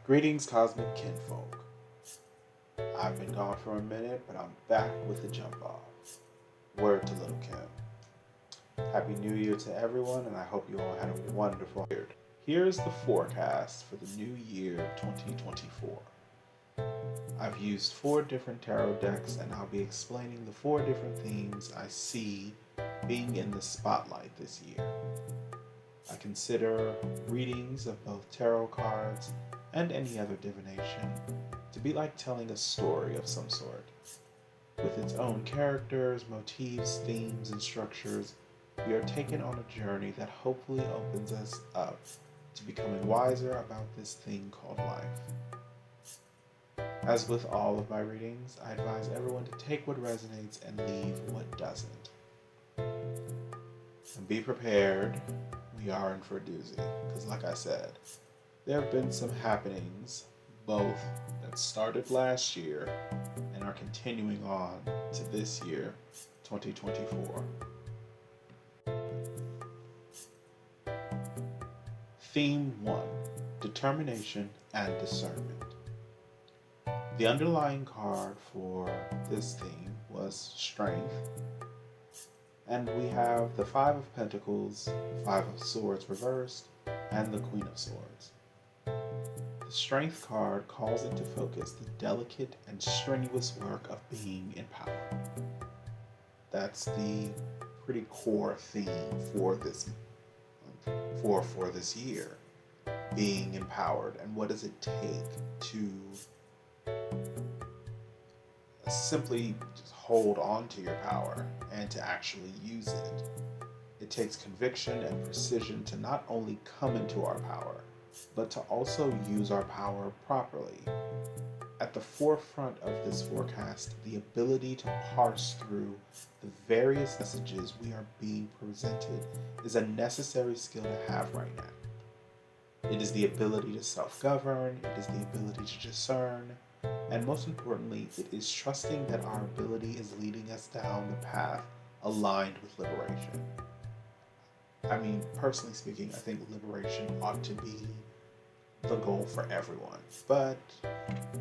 Greetings, Cosmic Kinfolk. I've been gone for a minute, but I'm back with a jump off. Word to Little Kim. Happy New Year to everyone, and I hope you all had a wonderful year. Here's the forecast for the new year 2024. I've used 4 different tarot decks, and I'll be explaining the 4 different themes I see being in the spotlight this year. I consider readings of both tarot cards and any other divination to be like telling a story of some sort. With its own characters, motifs, themes, and structures, we are taken on a journey that hopefully opens us up to becoming wiser about this thing called life. As with all of my readings, I advise everyone to take what resonates and leave what doesn't. And be prepared, we are in for a doozy, because like I said, there have been some happenings, both that started last year and are continuing on to this year, 2024. Theme 1, Determination and Discernment. The underlying card for this theme was Strength, and we have the 5 of Pentacles, 5 of Swords reversed, and the Queen of Swords. The Strength card calls into focus the delicate and strenuous work of being empowered. That's the pretty core theme for this year. Being empowered, and what does it take to simply just hold on to your power and to actually use it. It takes conviction and precision to not only come into our power, but to also use our power properly. At the forefront of this forecast, the ability to parse through the various messages we are being presented is a necessary skill to have right now. It is the ability to self-govern, it is the ability to discern, and most importantly, it is trusting that our ability is leading us down the path aligned with liberation. I mean, personally speaking, I think liberation ought to be the goal for everyone, but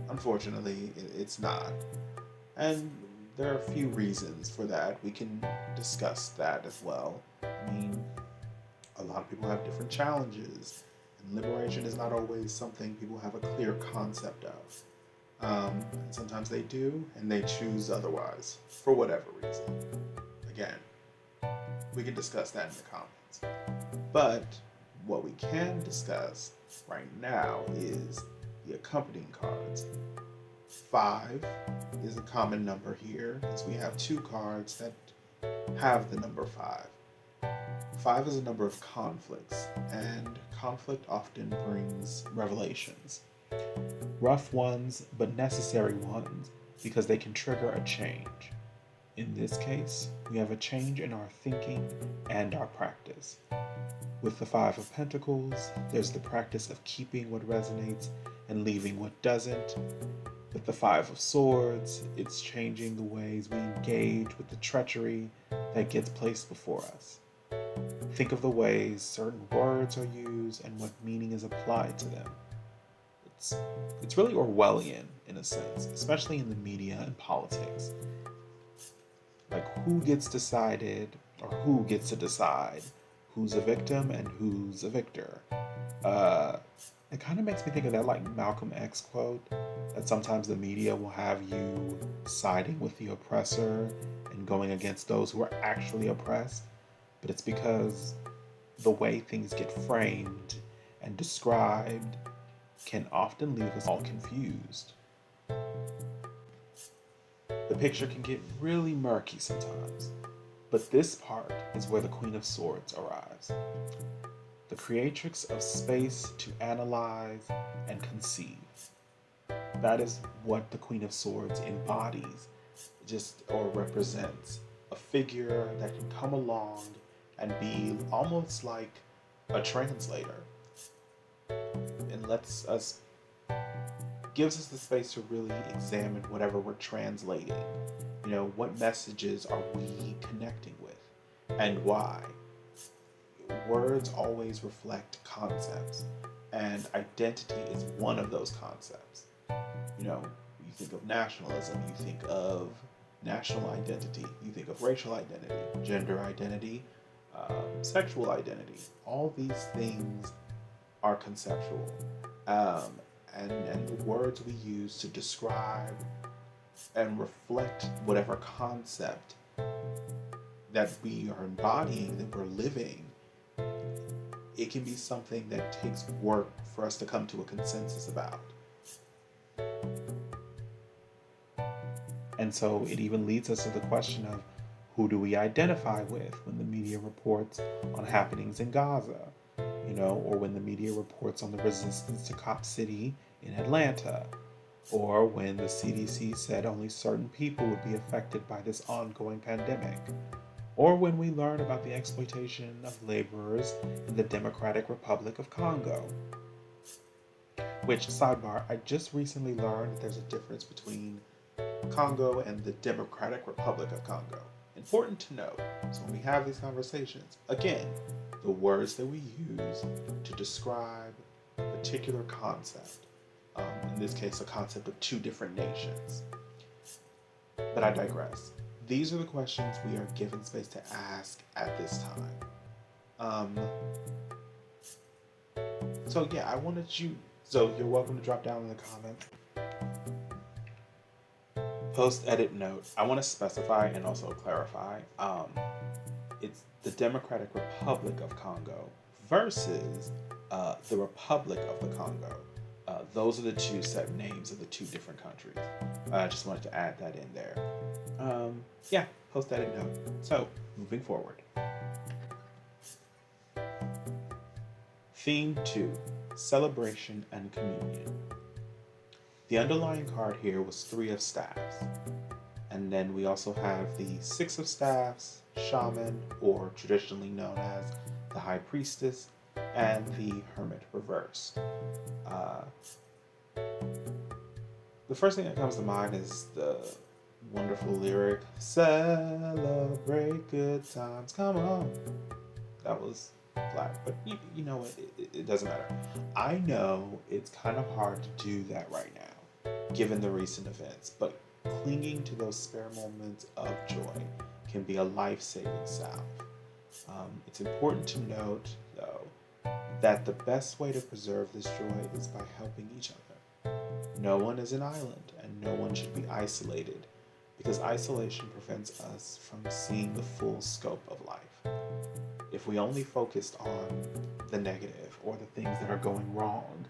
unfortunately, it's not. And there are a few reasons for that. We can discuss that as well. I mean, a lot of people have different challenges, and liberation is not always something people have a clear concept of. And sometimes they do, and they choose otherwise, for whatever reason. Again, we can discuss that in the comments. But what we can discuss right now is the accompanying cards. 5 is a common number here, as we have 2 cards that have the number 5. 5 is a number of conflicts, and conflict often brings revelations. Rough ones, but necessary ones, because they can trigger a change. In this case, we have a change in our thinking and our practice. With the 5 of Pentacles, there's the practice of keeping what resonates and leaving what doesn't. With the 5 of Swords, it's changing the ways we engage with the treachery that gets placed before us. Think of the ways certain words are used and what meaning is applied to them. It's really Orwellian in a sense, especially in the media and politics. Like, who gets decided, or who gets to decide who's a victim and who's a victor? It kind of makes me think of that like Malcolm X quote, that sometimes the media will have you siding with the oppressor and going against those who are actually oppressed, but it's because the way things get framed and described can often leave us all confused. The picture can get really murky sometimes, but this part is where the Queen of Swords arrives. The creatrix of space to analyze and conceive. That is what the Queen of Swords embodies, or represents. A figure that can come along and be almost like a translator, and gives us the space to really examine whatever we're translating. What messages are we connecting with, and why? Words always reflect concepts, And identity is one of those concepts. You know, you think of nationalism, you think of national identity, you think of racial identity, gender identity, sexual identity. All these things are conceptual. And the words we use to describe and reflect whatever concept that we are embodying, that we're living, it can be something that takes work for us to come to a consensus about. And so it even leads us to the question of, who do we identify with when the media reports on happenings in Gaza, you know, or when the media reports on the resistance to Cop City in Atlanta, or when the CDC said only certain people would be affected by this ongoing pandemic, or when we learn about the exploitation of laborers in the Democratic Republic of Congo. Which, sidebar, I just recently learned that there's a difference between Congo and the Democratic Republic of Congo. Important to note. So when we have these conversations, again, the words that we use to describe a particular concept, in this case, a concept of two different nations. But I digress. These are the questions we are given space to ask at this time. So yeah, I wanted you, so you're welcome to drop down in the comments. Post-edit note, I want to specify and also clarify, it's the Democratic Republic of Congo versus the Republic of the Congo. Those are the two set names of the two different countries. I just wanted to add that in there. Yeah, post-edit note. So, moving forward. Theme 2, Celebration and Communion. The underlying card here was 3 of Staffs. And then we also have the 6 of Staffs, Shaman, or traditionally known as the High Priestess, and the Hermit reversed. The first thing that comes to mind is the wonderful lyric, "Celebrate good times, come on." That was flat, but you know what, it doesn't matter. I know it's kind of hard to do that right now, given the recent events, but clinging to those spare moments of joy can be a life-saving salve. It's important to note, though, that the best way to preserve this joy is by helping each other. No one is an island, and no one should be isolated, because isolation prevents us from seeing the full scope of life. If we only focused on the negative or the things that are going wrong,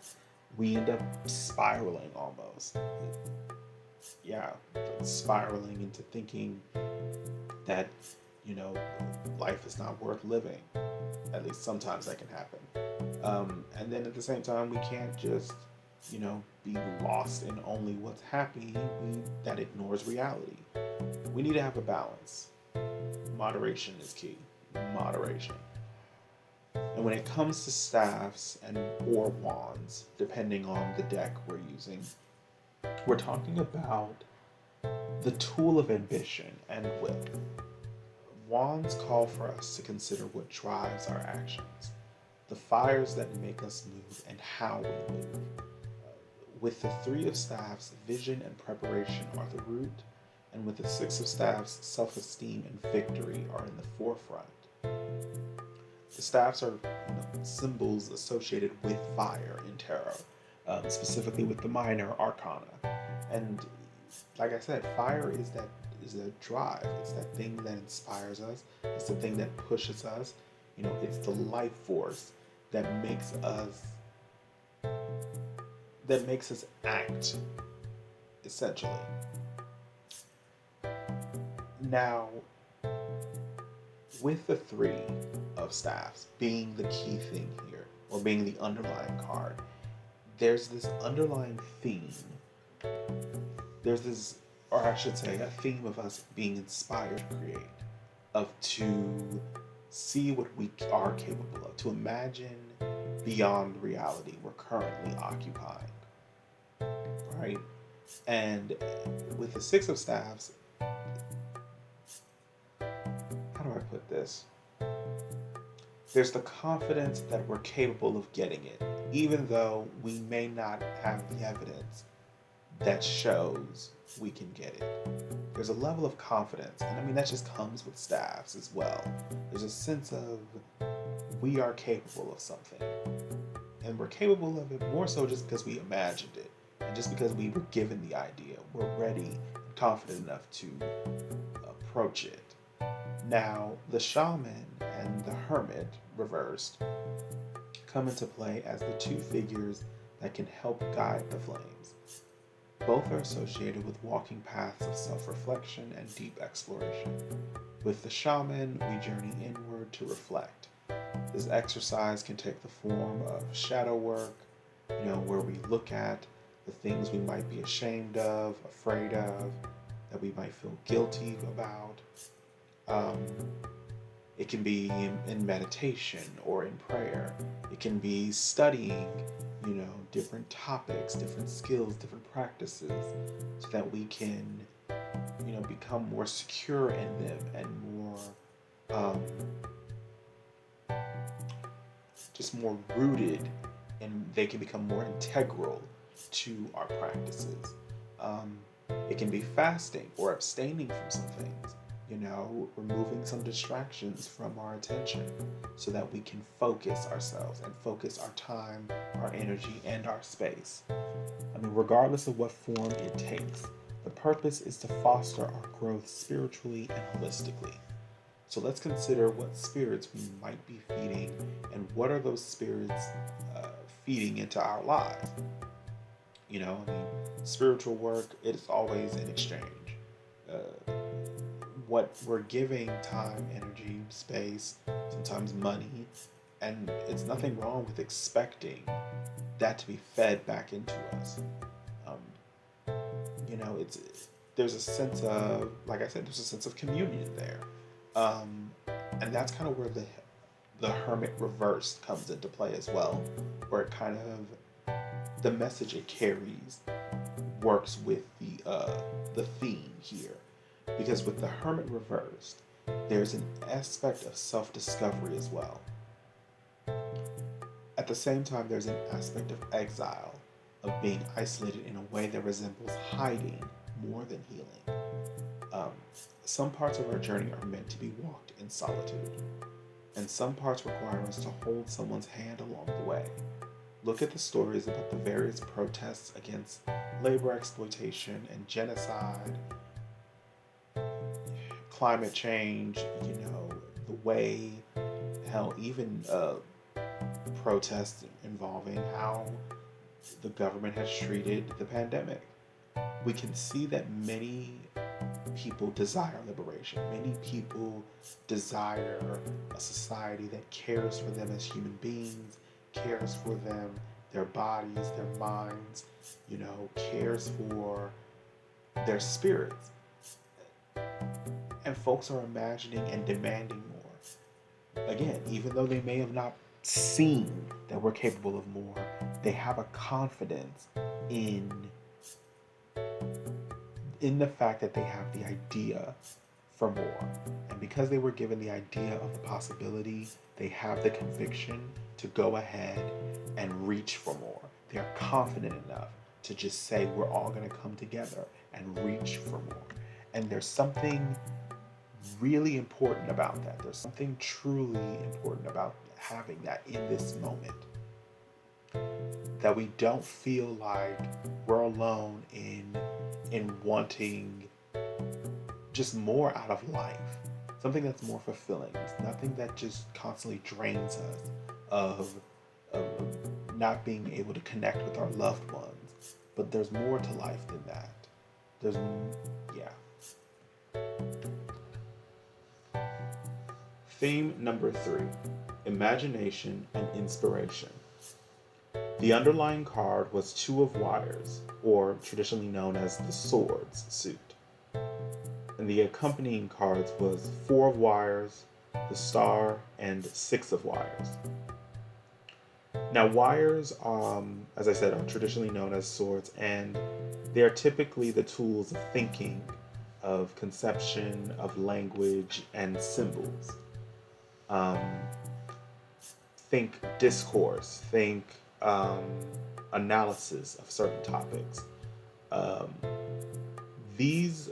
we end up spiraling almost. Yeah, spiraling into thinking that, you know, life is not worth living. At least sometimes that can happen. And then at the same time, we can't just, you know, be lost in only what's happening. That ignores reality. We need to have a balance. Moderation is key. Moderation. And when it comes to staffs and or wands, depending on the deck we're using, we're talking about the tool of ambition and will. Wands call for us to consider what drives our actions, the fires that make us move, and how we move. With the 3 of Staffs, vision and preparation are the root, and with the 6 of Staffs, self-esteem and victory are in the forefront. The staffs are, symbols associated with fire in tarot, specifically with the minor arcana. And like I said, fire is a drive. It's that thing that inspires us. It's the thing that pushes us. It's the life force that makes us act, essentially. Now, with the 3 of Staffs being the key thing here, or being the underlying card, there's this underlying theme. There's this, or I should say, a theme of us being inspired to create, to see what we are capable of, to imagine beyond reality we're currently occupying, right? And with the 6 of Staffs, how do I put this? There's the confidence that we're capable of getting it, even though we may not have the evidence that shows we can get it. There's a level of confidence, and I mean, that just comes with staffs as well. There's a sense of we are capable of something. And we're capable of it more so just because we imagined it, and just because we were given the idea. We're ready and confident enough to approach it. Now, the shaman and the hermit, reversed, come into play as the two figures that can help guide the flames. Both are associated with walking paths of self-reflection and deep exploration. With the shaman, we journey inward to reflect. This exercise can take the form of shadow work, where we look at the things we might be ashamed of, afraid of, that we might feel guilty about. It can be in meditation or in prayer. It can be studying, different topics, different skills, different practices, so that we can, become more secure in them and more, just more rooted, and they can become more integral to our practices. It can be fasting or abstaining from some things. Removing some distractions from our attention so that we can focus ourselves and focus our time, our energy, and our space. I mean, regardless of what form it takes, the purpose is to foster our growth spiritually and holistically. So let's consider what spirits we might be feeding and what are those spirits feeding into our lives. Spiritual work, it is always an exchange. What we're giving, time, energy, space, sometimes money, and it's nothing wrong with expecting that to be fed back into us. There's a sense of, like I said, there's a sense of communion there, and that's kind of where the hermit reversed comes into play as well, where it kind of, the message it carries works with the theme here. Because with the hermit reversed, there's an aspect of self-discovery as well. At the same time, there's an aspect of exile, of being isolated in a way that resembles hiding more than healing. Some parts of our journey are meant to be walked in solitude, and some parts require us to hold someone's hand along the way. Look at the stories about the various protests against labor exploitation and genocide, climate change, the way, hell, even protests involving how the government has treated the pandemic. We can see that many people desire liberation. Many people desire a society that cares for them as human beings, cares for them, their bodies, their minds, cares for their spirits. And folks are imagining and demanding more. Again, even though they may have not seen that we're capable of more, they have a confidence in the fact that they have the idea for more. And because they were given the idea of the possibility, they have the conviction to go ahead and reach for more. They're confident enough to just say, we're all going to come together and reach for more. And there's something really important about that. There's something truly important about having that in this moment. That we don't feel like we're alone in wanting just more out of life. Something that's more fulfilling. It's nothing that just constantly drains us of not being able to connect with our loved ones. But there's more to life than that. Theme number 3, imagination and inspiration. The underlying card was 2 of Wires, or traditionally known as the Swords suit. And the accompanying cards was 4 of Wires, the Star, and 6 of Wires. Now, wires, as I said, are traditionally known as swords, and they are typically the tools of thinking, of conception, of language, and symbols. think discourse, think analysis of certain topics. Um, these,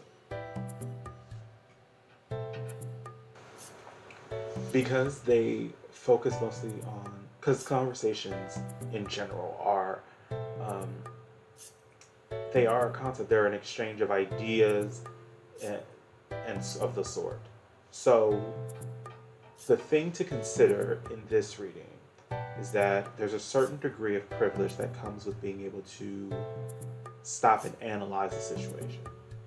because they focus mostly on, because conversations in general are, um, they are a concept, they're an exchange of ideas and, and of the sort. So the thing to consider in this reading is that there's a certain degree of privilege that comes with being able to stop and analyze a situation,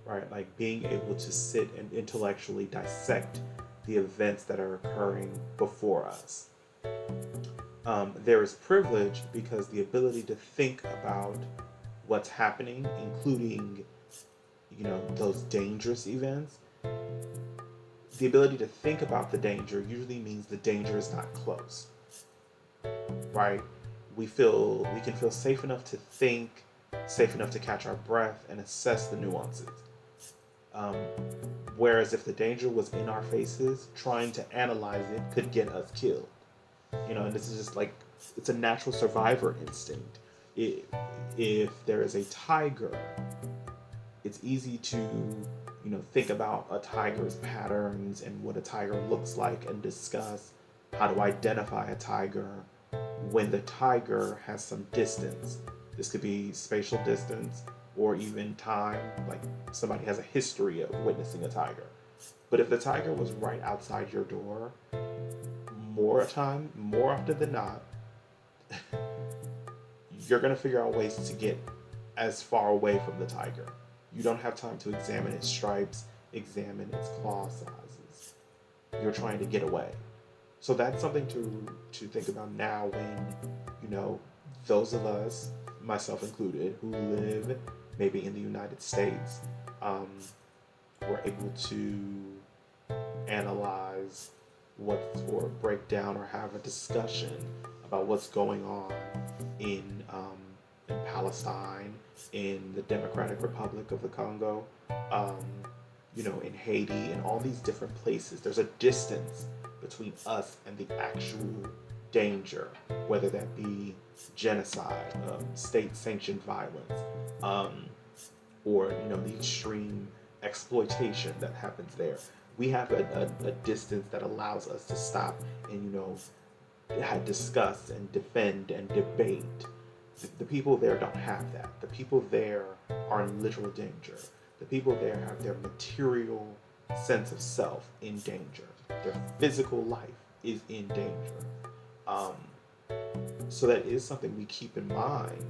right? Like being able to sit and intellectually dissect the events that are occurring before us. There is privilege because the ability to think about what's happening, including, those dangerous events, the ability to think about the danger usually means the danger is not close, right? We can feel safe enough to think, safe enough to catch our breath and assess the nuances. Um, Whereas if the danger was in our faces, trying to analyze it could get us killed. And this is just like, it's a natural survivor instinct. If there is a tiger, it's easy to, think about a tiger's patterns and what a tiger looks like and discuss how to identify a tiger when the tiger has some distance. This could be spatial distance or even time, like somebody has a history of witnessing a tiger. But if the tiger was right outside your door, more often than not, you're going to figure out ways to get as far away from the tiger. You don't have time to examine its stripes, examine its claw sizes. You're trying to get away. So that's something to think about now when, those of us, myself included, who live maybe in the United States, were able to analyze or break down or have a discussion about what's going on in Palestine, in the Democratic Republic of the Congo, in Haiti, and all these different places. There's a distance between us and the actual danger, whether that be genocide, state-sanctioned violence, or the extreme exploitation that happens there. We have a distance that allows us to stop and discuss and defend and debate. The people there don't have that. The people there are in literal danger. The people there have their material sense of self in danger. Their physical life is in danger. So that is something we keep in mind.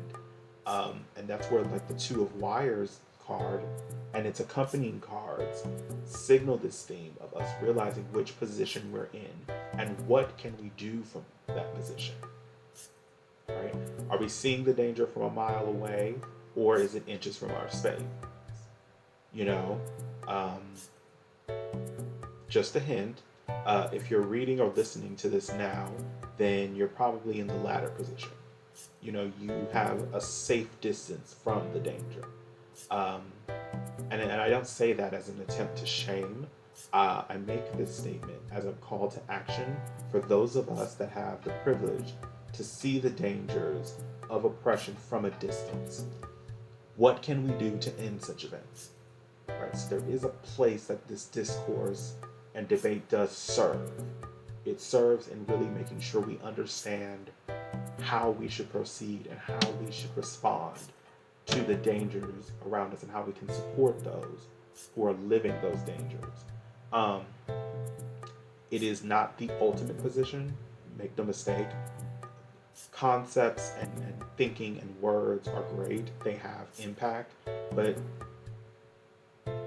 And that's where like the Two of Wires card and its accompanying cards signal this theme of us realizing which position we're in and what can we do from that position. Right? Are we seeing the danger from a mile away, or is it inches from our space? Just a hint, if you're reading or listening to this now, then you're probably in the latter position. You have a safe distance from the danger. And I don't say that as an attempt to shame. I make this statement as a call to action for those of us that have the privilege to see the dangers of oppression from a distance. What can we do to end such events? Right, so there is a place that this discourse and debate does serve. It serves in really making sure we understand how we should proceed and how we should respond to the dangers around us and how we can support those who are living those dangers. It is not the ultimate position, make no mistake. Concepts and thinking and words are great, they have impact, but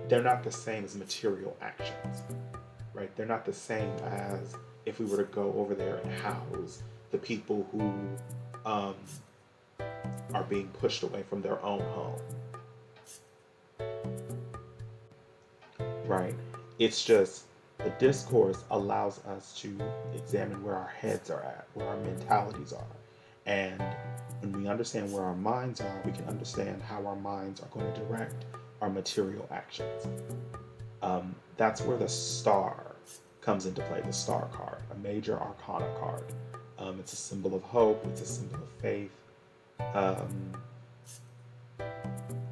they're not the same as material actions, right? They're not the same as if we were to go over there and house the people who are being pushed away from their own home, right? It's just the discourse allows us to examine where our heads are at, where our mentalities are. And when we understand where our minds are, we can understand how our minds are going to direct our material actions. That's where the star comes into play, the star card, a major arcana card. It's a symbol of hope. It's a symbol of faith. Um,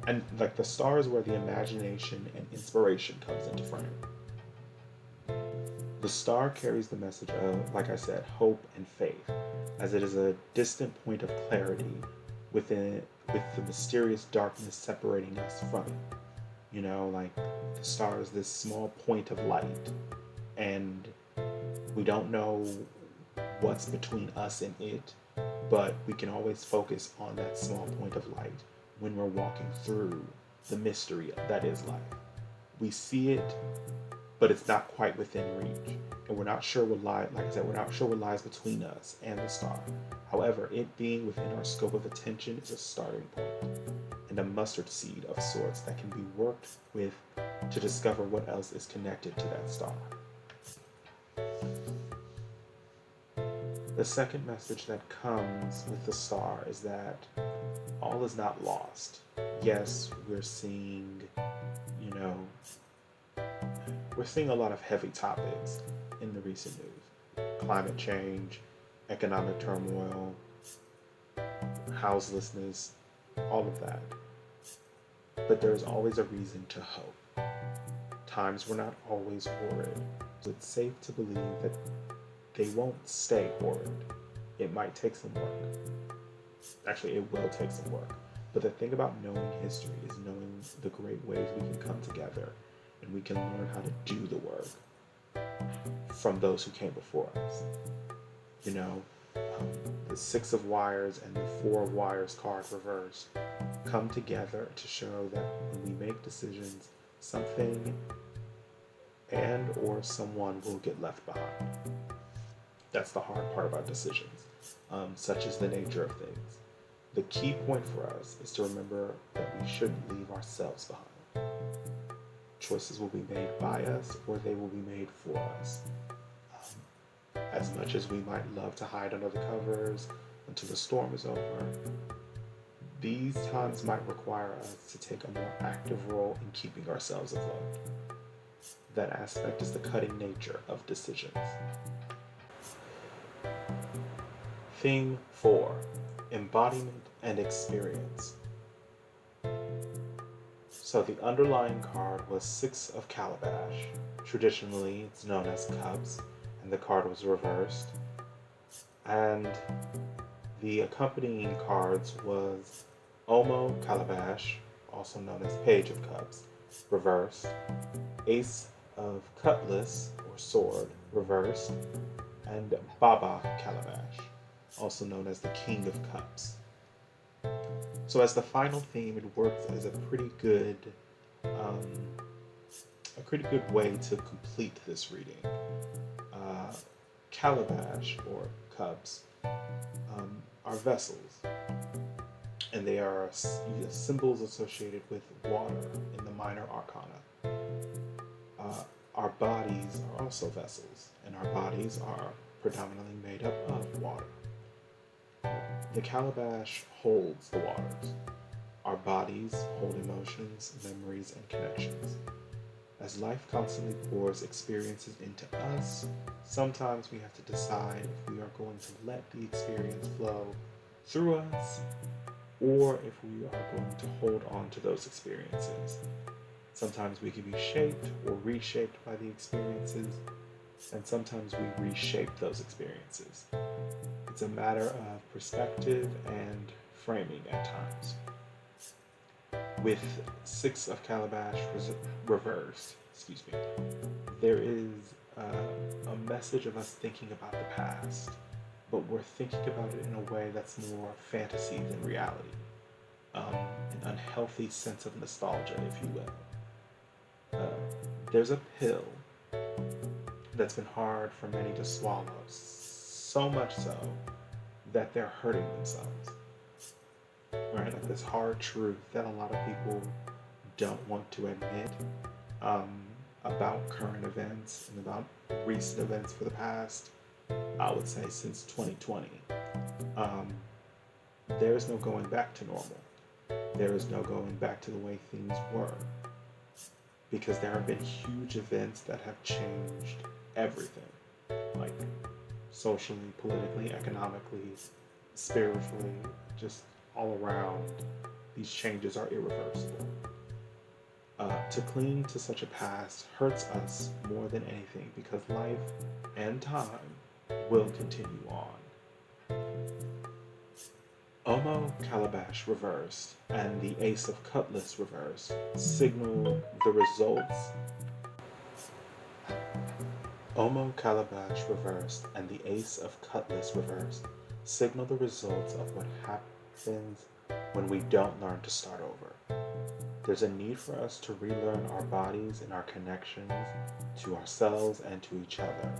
and like the star is where the imagination and inspiration comes into frame. The star carries the message of, like I said, hope and faith, as it is a distant point of clarity with the mysterious darkness separating us from it. You know, like the star is this small point of light, and we don't know what's between us and it, but we can always focus on that small point of light when we're walking through the mystery that is life. We see it, but it's not quite within reach. And we're not sure what lies, like I said, we're not sure what lies between us and the star. However, it being within our scope of attention is a starting point and a mustard seed of sorts that can be worked with to discover what else is connected to that star. The second message that comes with the star is that all is not lost. Yes, we're seeing, you know, we're seeing a lot of heavy topics in the recent news. Climate change, economic turmoil, houselessness, all of that. But there's always a reason to hope. Times were not always horrid. So it's safe to believe that they won't stay horrid. It might take some work. Actually, it will take some work. But the thing about knowing history is knowing the great ways we can come together and we can learn how to do the work from those who came before us. You know, the 6 of wires and the 4 of wires card reversed come together to show that when we make decisions, something and or someone will get left behind. That's the hard part about decisions, such is the nature of things. The key point for us is to remember that we shouldn't leave ourselves behind. Choices will be made by us or they will be made for us. As much as we might love to hide under the covers until the storm is over, these times might require us to take a more active role in keeping ourselves afloat. That aspect is the cutting nature of decisions. Theme 4, Embodiment and Experience. So the underlying card was 6 of Calabash. Traditionally, it's known as Cups, and the card was reversed. And the accompanying cards was Omo Calabash, also known as Page of Cups, reversed. Ace of Cutlass, or Sword, reversed. And Baba Calabash, also known as the King of Cups. So as the final theme, it works as a pretty good way to complete this reading. Calabash, or cups, are vessels, and they are symbols associated with water in the minor arcana. Our bodies are also vessels, and our bodies are predominantly made up of water. The calabash holds the waters. Our bodies hold emotions, memories, and connections. As life constantly pours experiences into us, sometimes we have to decide if we are going to let the experience flow through us, or if we are going to hold on to those experiences. Sometimes we can be shaped or reshaped by the experiences, and sometimes we reshape those experiences. It's a matter of perspective and framing at times. With 6 of Calabash reversed, there is a message of us thinking about the past, but we're thinking about it in a way that's more fantasy than reality. An unhealthy sense of nostalgia, if you will. There's a pill that's been hard for many to swallow, so much so that they're hurting themselves. Right? Like this hard truth that a lot of people don't want to admit about current events and about recent events for the past, I would say, since 2020. There is no going back to normal. There is no going back to the way things were, because there have been huge events that have changed everything. Like socially, politically, economically, spiritually, just all around, these changes are irreversible. To cling to such a past hurts us more than anything because life and time will continue on. Omo Calabash reversed and the Ace of Cutlass reversed signal the results. Omo Calabash reversed and the Ace of Cutlass reversed signal the results of what happens when we don't learn to start over. There's a need for us to relearn our bodies and our connections to ourselves and to each other,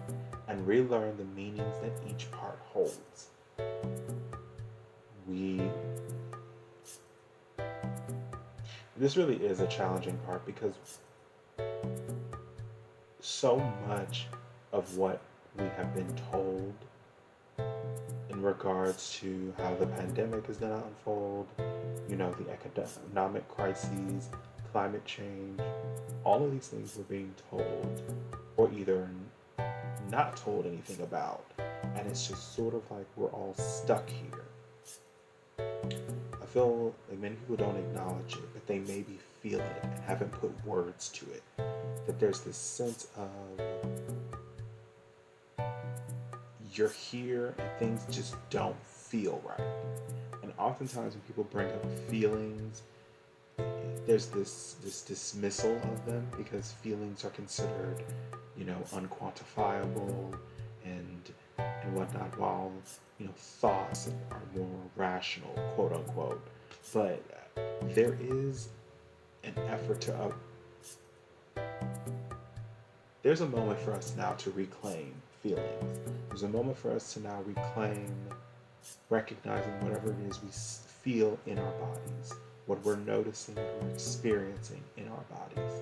and relearn the meanings that each part holds. This really is a challenging part because so much of what we have been told in regards to how the pandemic is going to unfold, the economic crises, climate change, all of these things we're being told or either not told anything about. And it's just sort of like we're all stuck here. I feel like many people don't acknowledge it, but they maybe feel it and haven't put words to it. That there's this sense of you're here and things just don't feel right. And oftentimes when people bring up feelings, there's this dismissal of them because feelings are considered, unquantifiable and whatnot, while thoughts are more rational, quote unquote. But there is an effort to there's a moment for us now to reclaim feelings. There's a moment for us to now reclaim recognizing whatever it is we feel in our bodies, what we're noticing, what we're experiencing in our bodies.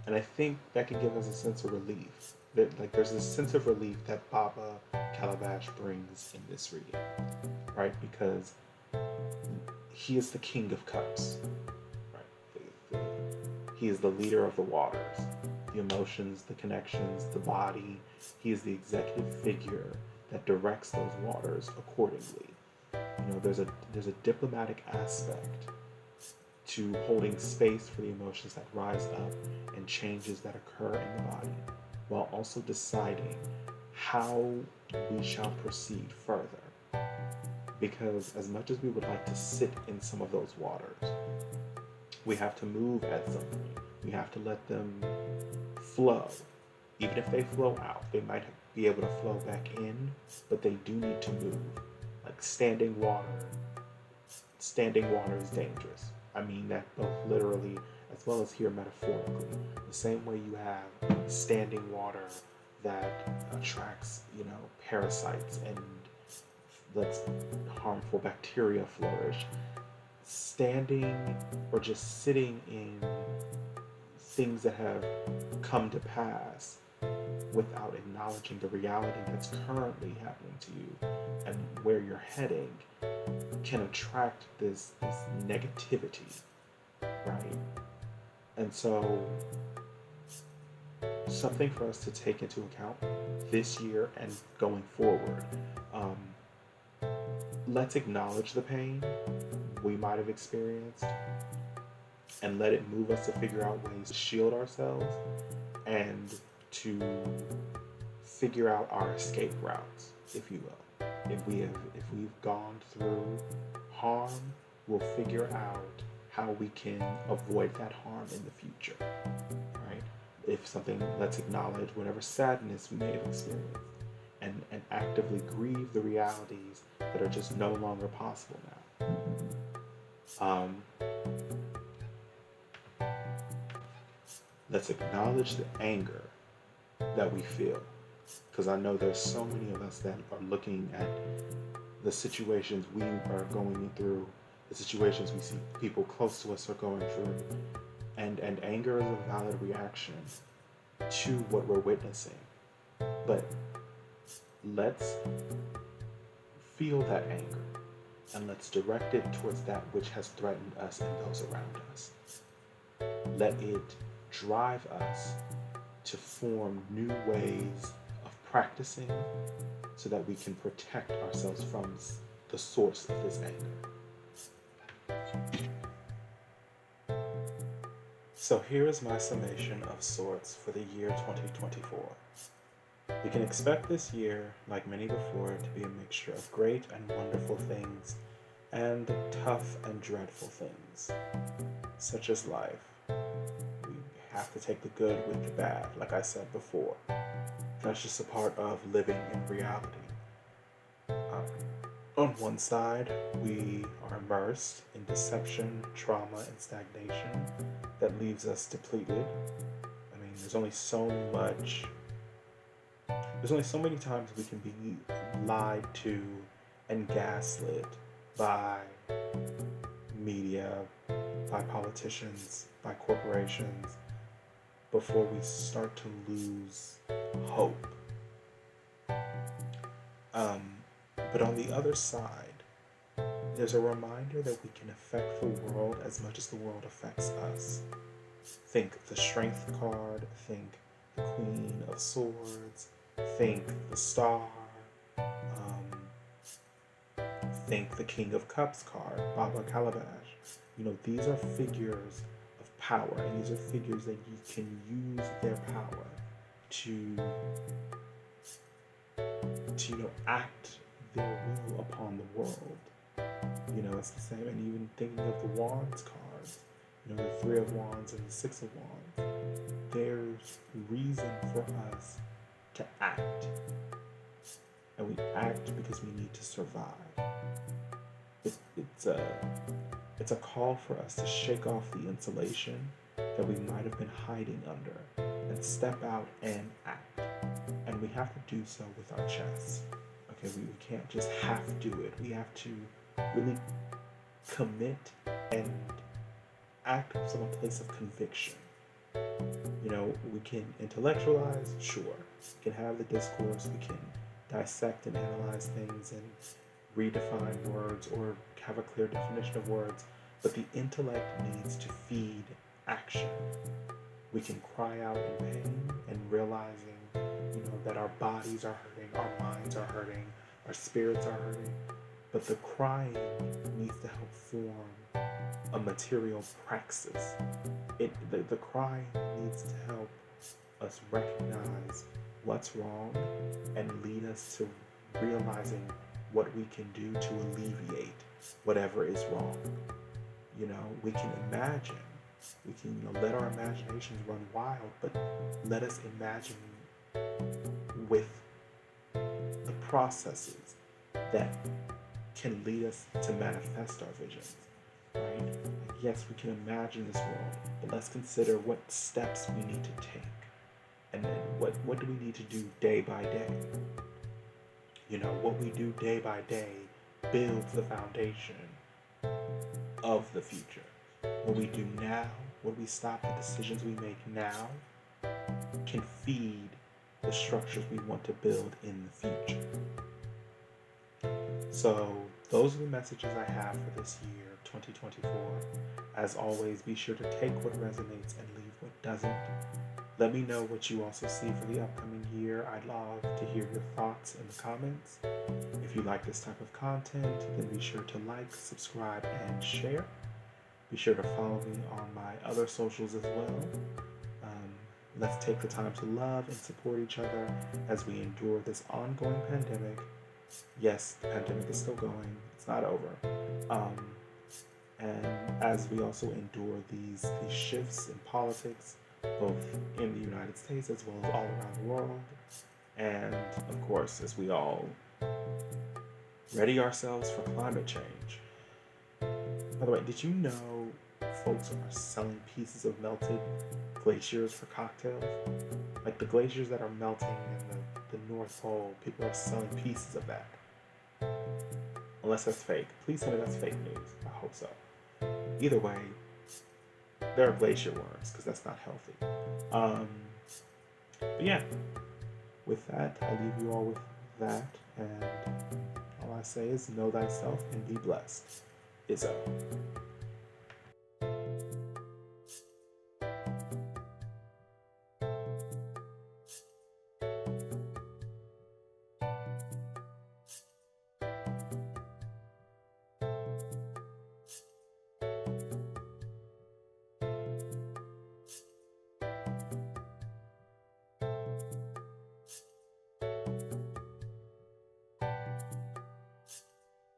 And I think that can give us a sense of relief. That there's this sense of relief that Baba Calabash brings in this reading, right? Because he is the King of Cups, right? He is the leader of the waters, the emotions, the connections, the body. He is the executive figure that directs those waters accordingly. There's a diplomatic aspect to holding space for the emotions that rise up and changes that occur in the body, while also deciding how we shall proceed further. Because as much as we would like to sit in some of those waters, we have to move at some point. We have to let them flow. Even if they flow out, they might be able to flow back in, but they do need to move. Like standing water is dangerous. I mean that both literally as well as here metaphorically. The same way you have standing water that attracts, parasites and lets harmful bacteria flourish. Standing or just sitting in things that have come to pass without acknowledging the reality that's currently happening to you and where you're heading can attract this negativity, right? And so something for us to take into account this year and going forward. Let's acknowledge the pain we might have experienced and let it move us to figure out ways to shield ourselves and to figure out our escape routes, if you will. If we've gone through harm, we'll figure out how we can avoid that harm in the future, right? Let's acknowledge whatever sadness we may have experienced and actively grieve the realities that are just no longer possible now. Let's acknowledge the anger that we feel, because I know there's so many of us that are looking at the situations we are going through, the situations we see people close to us are going through, and anger is a valid reaction to what we're witnessing. But let's feel that anger and let's direct it towards that which has threatened us and those around us. Let it drive us to form new ways of practicing so that we can protect ourselves from the source of this anger. So here is my summation of sorts for the year 2024. We can expect this year, like many before, to be a mixture of great and wonderful things and tough and dreadful things, such as life. We have to take the good with the bad, like I said before. That's just a part of living in reality. On one side, we are immersed in deception, trauma, and stagnation that leaves us depleted. I mean, there's only so many times we can be lied to and gaslit by media, by politicians, by corporations, before we start to lose hope. But on the other side, there's a reminder that we can affect the world as much as the world affects us. Think the Strength card, think the Queen of Swords, think the Star, think the King of Cups card, Baba Calabash. These are figures of power, and these are figures that you can use their power to act their will upon the world. It's the same, and even thinking of the Wands cards, the Three of Wands and the Six of Wands, there's reason for us to act. And we act because we need to survive. It's a call for us to shake off the insulation that we might have been hiding under and step out and act. And we have to do so with our chests. Okay, we can't just half do it. We have to really commit and act from a place of conviction. We can intellectualize, sure. We can have the discourse, we can dissect and analyze things and redefine words or have a clear definition of words, but the intellect needs to feed action. We can cry out in pain and realizing, that our bodies are hurting, our minds are hurting, our spirits are hurting, but the crying needs to help form a material praxis. The crying needs to help us recognize what's wrong and lead us to realizing what we can do to alleviate whatever is wrong. We can imagine, we can let our imaginations run wild, but let us imagine with the processes that can lead us to manifest our visions, right? Yes, we can imagine this world, but let's consider what steps we need to take. And then what do we need to do day by day? What we do day by day builds the foundation of the future. What we do now, what we stop, the decisions we make now can feed the structures we want to build in the future. So those are the messages I have for this year, 2024. As always, be sure to take what resonates and leave what doesn't. Let me know what you also see for the upcoming year. I'd love to hear your thoughts in the comments. If you like this type of content, then be sure to like, subscribe, and share. Be sure to follow me on my other socials as well. Let's take the time to love and support each other as we endure this ongoing pandemic. Yes, the pandemic is still going. It's not over. And as we also endure these shifts in politics, both in the United States as well as all around the world. And of course, as we all ready ourselves for climate change. By the way, did you know folks are selling pieces of melted glaciers for cocktails? Like the glaciers that are melting in the North Pole, people are selling pieces of that. Unless that's fake. Please tell me that's fake news. I hope so. Either way, there are glacier worms, because that's not healthy. But yeah, with that, I leave you all with that, and all I say is know thyself and be blessed. Izzo.